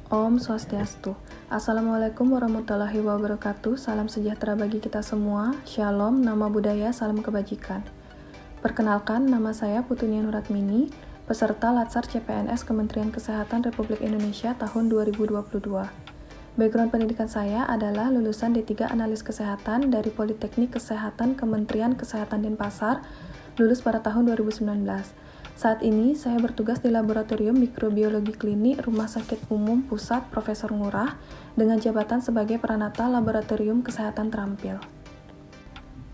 Om Swastiastu. Assalamualaikum warahmatullahi wabarakatuh. Salam sejahtera bagi kita semua. Shalom, nama budaya, salam kebajikan. Perkenalkan, nama saya Putunia Nuratmini, peserta Latsar CPNS Kementerian Kesehatan Republik Indonesia tahun 2022. Background pendidikan saya adalah lulusan D3 Analis Kesehatan dari Politeknik Kesehatan Kementerian Kesehatan Denpasar, lulus pada tahun 2019. Saat ini, saya bertugas di Laboratorium Mikrobiologi Klinik Rumah Sakit Umum Pusat Profesor Ngurah dengan jabatan sebagai Pranata Laboratorium Kesehatan Terampil.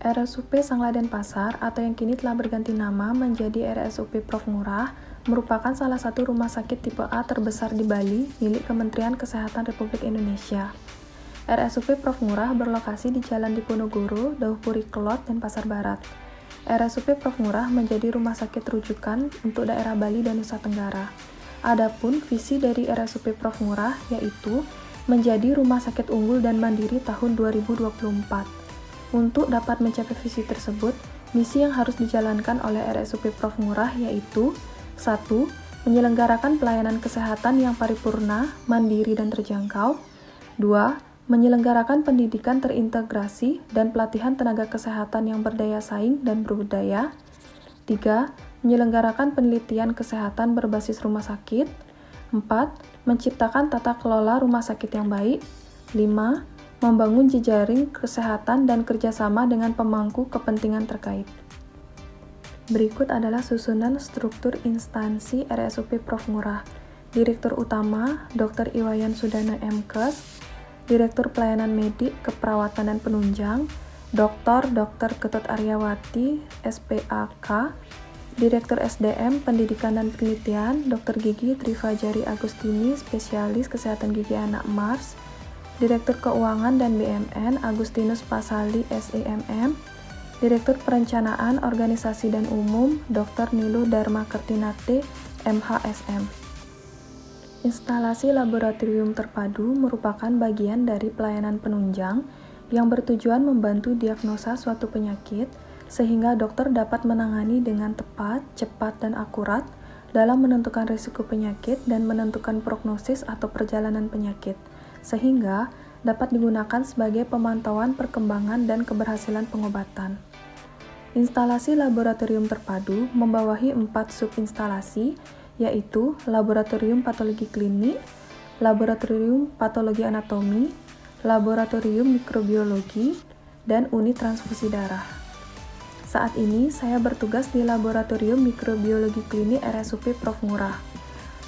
RSUP Sangla Denpasar atau yang kini telah berganti nama menjadi RSUP Prof. Ngurah merupakan salah satu rumah sakit tipe A terbesar di Bali milik Kementerian Kesehatan Republik Indonesia. RSUP Prof. Ngurah berlokasi di Jalan Diponegoro, Dauhpuri Kelot, Denpasar Barat. RSUP Prof. Ngurah menjadi rumah sakit rujukan untuk daerah Bali dan Nusa Tenggara. Adapun visi dari RSUP Prof. Ngurah yaitu menjadi rumah sakit unggul dan mandiri tahun 2024. Untuk dapat mencapai visi tersebut, misi yang harus dijalankan oleh RSUP Prof. Ngurah yaitu 1. Menyelenggarakan pelayanan kesehatan yang paripurna, mandiri dan terjangkau. 2. Menyelenggarakan pendidikan terintegrasi dan pelatihan tenaga kesehatan yang berdaya saing dan berbudaya. 3. Menyelenggarakan penelitian kesehatan berbasis rumah sakit. 4. Menciptakan tata kelola rumah sakit yang baik. 5. Membangun jejaring kesehatan dan kerjasama dengan pemangku kepentingan terkait. Berikut adalah susunan struktur instansi RSUP Prof. Ngurah. Direktur Utama, Dr. Iwayan Sudana MKes, Direktur Pelayanan Medik, Keperawatan dan Penunjang, Dr. Ketut Aryawati, SPAK, Direktur SDM, Pendidikan dan Penelitian, Dr. Gigi Trifajari Agustini, Spesialis Kesehatan Gigi Anak Mars, Direktur Keuangan dan BMN, Agustinus Pasali, SEMM, Direktur Perencanaan Organisasi dan Umum, Dr. Nilu Dharma Kertinate, MHSM. Instalasi laboratorium terpadu merupakan bagian dari pelayanan penunjang yang bertujuan membantu diagnosa suatu penyakit sehingga dokter dapat menangani dengan tepat, cepat, dan akurat dalam menentukan risiko penyakit dan menentukan prognosis atau perjalanan penyakit, sehingga dapat digunakan sebagai pemantauan perkembangan dan keberhasilan pengobatan. Instalasi laboratorium terpadu membawahi 4 subinstalasi, yaitu Laboratorium Patologi Klinik, Laboratorium Patologi Anatomi, Laboratorium Mikrobiologi, dan Unit Transfusi Darah. Saat ini, saya bertugas di Laboratorium Mikrobiologi Klinik RSUP Prof. Ngurah.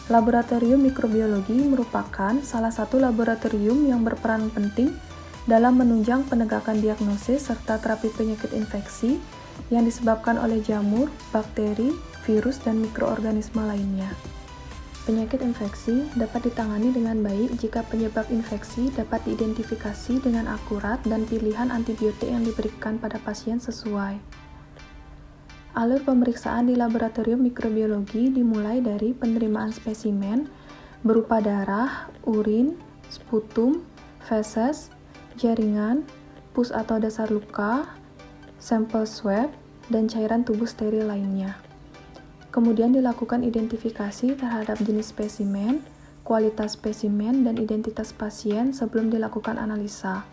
Laboratorium Mikrobiologi merupakan salah satu laboratorium yang berperan penting dalam menunjang penegakan diagnosis serta terapi penyakit infeksi yang disebabkan oleh jamur, bakteri, virus, dan mikroorganisme lainnya. Penyakit infeksi dapat ditangani dengan baik jika penyebab infeksi dapat diidentifikasi dengan akurat dan pilihan antibiotik yang diberikan pada pasien sesuai. Alur pemeriksaan di laboratorium mikrobiologi dimulai dari penerimaan spesimen berupa darah, urin, sputum, feses, jaringan, pus atau dasar luka, sampel swab, dan cairan tubuh steril lainnya. Kemudian dilakukan identifikasi terhadap jenis spesimen, kualitas spesimen, dan identitas pasien sebelum dilakukan analisa.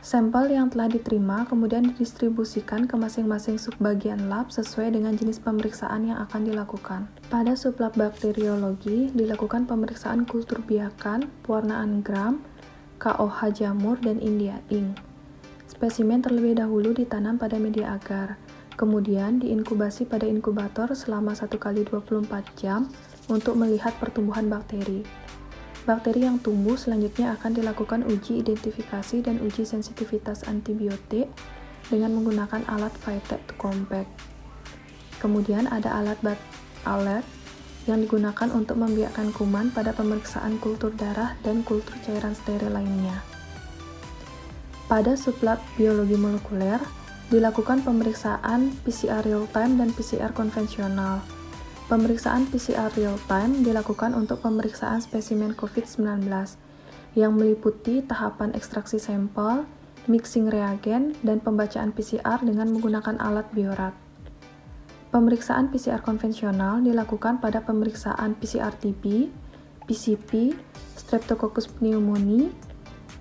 Sampel yang telah diterima kemudian didistribusikan ke masing-masing subbagian lab sesuai dengan jenis pemeriksaan yang akan dilakukan. Pada sublab bakteriologi dilakukan pemeriksaan kultur biakan, pewarnaan gram, KOH jamur, dan India ink. Spesimen terlebih dahulu ditanam pada media agar, kemudian diinkubasi pada inkubator selama 1x24 jam untuk melihat pertumbuhan bakteri. Bakteri yang tumbuh selanjutnya akan dilakukan uji identifikasi dan uji sensitivitas antibiotik dengan menggunakan alat Vitek to Compact. Kemudian ada alat yang digunakan untuk membiakkan kuman pada pemeriksaan kultur darah dan kultur cairan steril lainnya. Pada sublab biologi molekuler, dilakukan pemeriksaan PCR real-time dan PCR konvensional. Pemeriksaan PCR real-time dilakukan untuk pemeriksaan spesimen COVID-19 yang meliputi tahapan ekstraksi sampel, mixing reagen, dan pembacaan PCR dengan menggunakan alat biorat. Pemeriksaan PCR konvensional dilakukan pada pemeriksaan PCR TB, PCP, Streptococcus pneumoniae,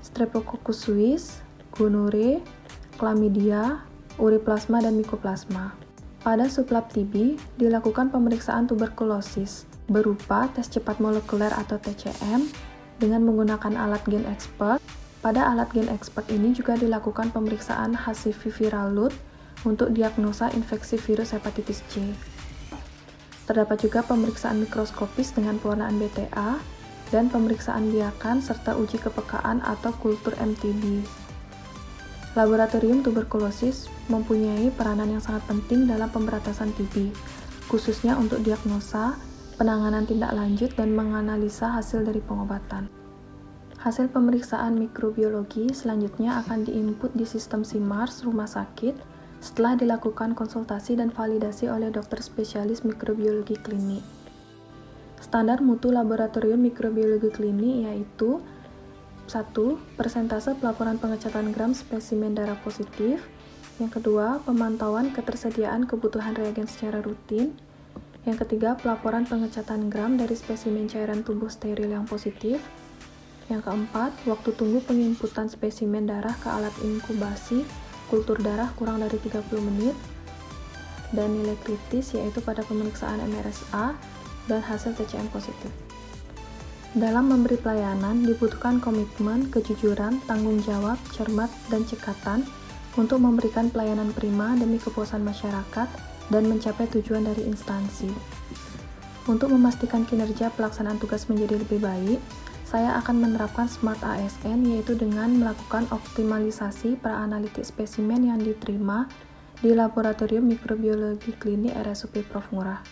Streptococcus suis, gonorrhea, chlamydia, uriplasma, dan mycoplasma. Pada sublab TB, dilakukan pemeriksaan tuberkulosis berupa tes cepat molekuler atau TCM dengan menggunakan alat Gen Expert. Pada alat Gen Expert ini juga dilakukan pemeriksaan HCV viral load untuk diagnosa infeksi virus hepatitis C. Terdapat juga pemeriksaan mikroskopis dengan pewarnaan BTA dan pemeriksaan biakan serta uji kepekaan atau kultur MTB. Laboratorium tuberkulosis mempunyai peranan yang sangat penting dalam pemberantasan TB, khususnya untuk diagnosa, penanganan tindak lanjut, dan menganalisa hasil dari pengobatan. Hasil pemeriksaan mikrobiologi selanjutnya akan diinput di sistem SIMARS rumah sakit setelah dilakukan konsultasi dan validasi oleh dokter spesialis mikrobiologi klinik. Standar mutu laboratorium mikrobiologi klinik yaitu 1. Persentase pelaporan pengecatan gram spesimen darah positif. Yang kedua, pemantauan ketersediaan kebutuhan reagen secara rutin. Yang ketiga, pelaporan pengecatan gram dari spesimen cairan tubuh steril yang positif. Yang keempat, waktu tunggu penginputan spesimen darah ke alat inkubasi kultur darah kurang dari 30 menit. Dan nilai kritis yaitu pada pemeriksaan MRSA dan hasil TCM positif. Dalam memberi pelayanan, dibutuhkan komitmen, kejujuran, tanggung jawab, cermat, dan cekatan untuk memberikan pelayanan prima demi kepuasan masyarakat dan mencapai tujuan dari instansi. Untuk memastikan kinerja pelaksanaan tugas menjadi lebih baik, saya akan menerapkan SMART ASN, yaitu dengan melakukan optimalisasi pra-analitik spesimen yang diterima di Laboratorium Mikrobiologi Klinik RSUP Prof. Ngurah.